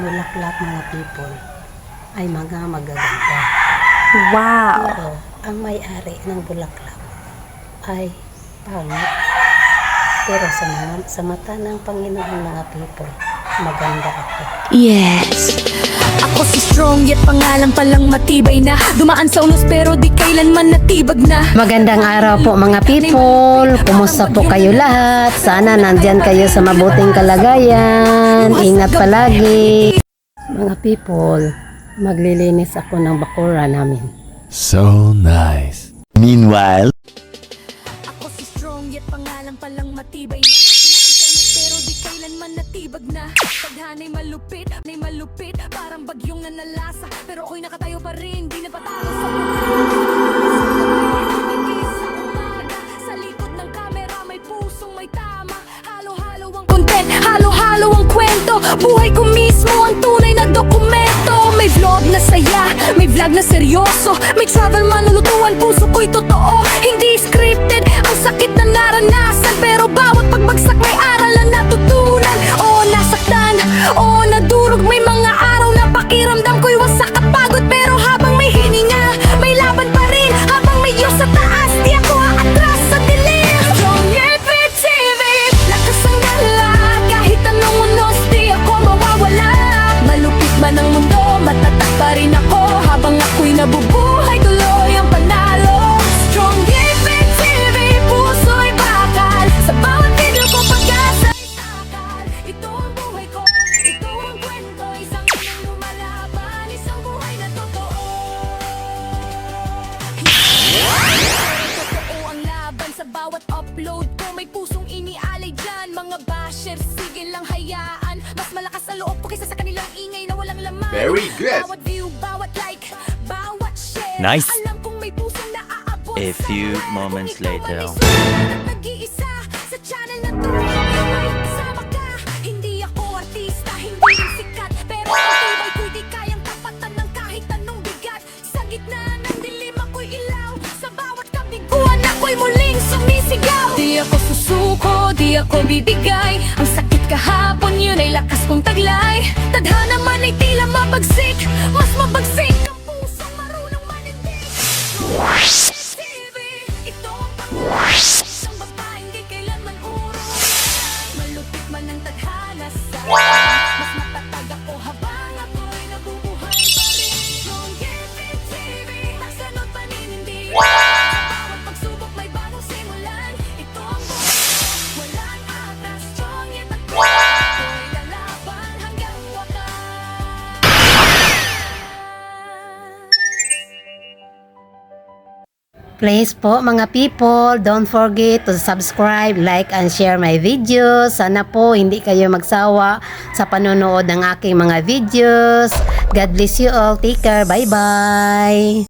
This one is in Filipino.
bulaklak mga people ay mga magaganda. Wow! Pero ang may-ari ng bulaklak ay pangit. Pero sa mata ng Panginoon mga people, maganda ako. Yes! Ako si strong yet pangalan palang matibay na. Dumaan sa unos pero di kailanman natibag na. Magandang araw po mga people. Kumusta po kayo lahat? Sana nandyan kayo sa mabuting kalagayan. Ingat palagi. Mga people, maglilinis ako ng bakura namin. So nice. Meanwhile, Ako si strong yet pangalan palang matibay na. Dumaan sa unos pero di kailanman natibag na. Taghana'y malupit, parang bagyong nanalasa. Pero ako'y nakatayo pa rin, di napatalo sa sa likod ng kamera may pusong may tama. Halo-halo ang content, halo-halo ang kwento. Buhay ko mismo ang tunay na dokumento. May vlog na saya, may vlog na seryoso. May travel manulutuan, puso ko'y totoo. Hindi scripted, ang sakit na naranasan. Pero bawat pagbagsak may aral na natutunan. Oo, nasaktan, oo, nadurog. May mga araw na pakiramdam ko'y wasak at pagod. Pero habang may hininga, may laban pa rin. Habang may Diyos sa taas, di ako aatras sa dilim. Strong FTV, lakas ang dala. Kahit anong unos, di ako mawawala. Malupit man ang mundo, matatak pa rin ako. Habang ako'y nabubuhay, tuloy ang panalo. Strong FTV, puso'y bakal. Sa bawat video ko pag-asa'y sakal. Ito ang buhay ko, ito ang kwento. Isang inang lumalaban, isang buhay na totoo. Totoo ang laban sa bawat upload ko. May pusong inialay dyan. Mga basher, sige lang hayaan. Mas malakas sa loob ko kaysa sa kanilang ingay na walang laman. Very good. Bawat view, bawat like, bawat share. Nice. Alam kong may pusong naaabot A sa few akin. moments Kung ikaw later. ang may sulat at nag-iisa sa channel na to, may kasama ka. Hindi ako artista, hindi rin sikat. Pero ang tibay ko'y di kayang tapatan ng kahit anong bigat. Sa gitna ng dilim ako'y ilaw. Sa bawat kabiguan ako'y muling sumisigaw. Di ako susuko, di ako bibigay. Ang sakit kahapon yun ay lakas kong taglay. Tadhana man ay tila mabagsik. Mas mabagsik ang pusong marunong manindig. TV, ito ang pangulas. Ang babaeng di kailanman urong. Malupit man ang tadhana sa mas matatag ako habang ako'y nabubuhay pa rin. Strong TV, masanot paninindig. Bawat pagsubok may bagong simulan. Ito ang buhay, walang atas. Strong yet ako'y lalaban hanggang wakas. Please po mga people, don't forget to subscribe, like, and share my videos. Sana po hindi kayo magsawa sa panonood ng aking mga videos. God bless you all. Take care. Bye-bye.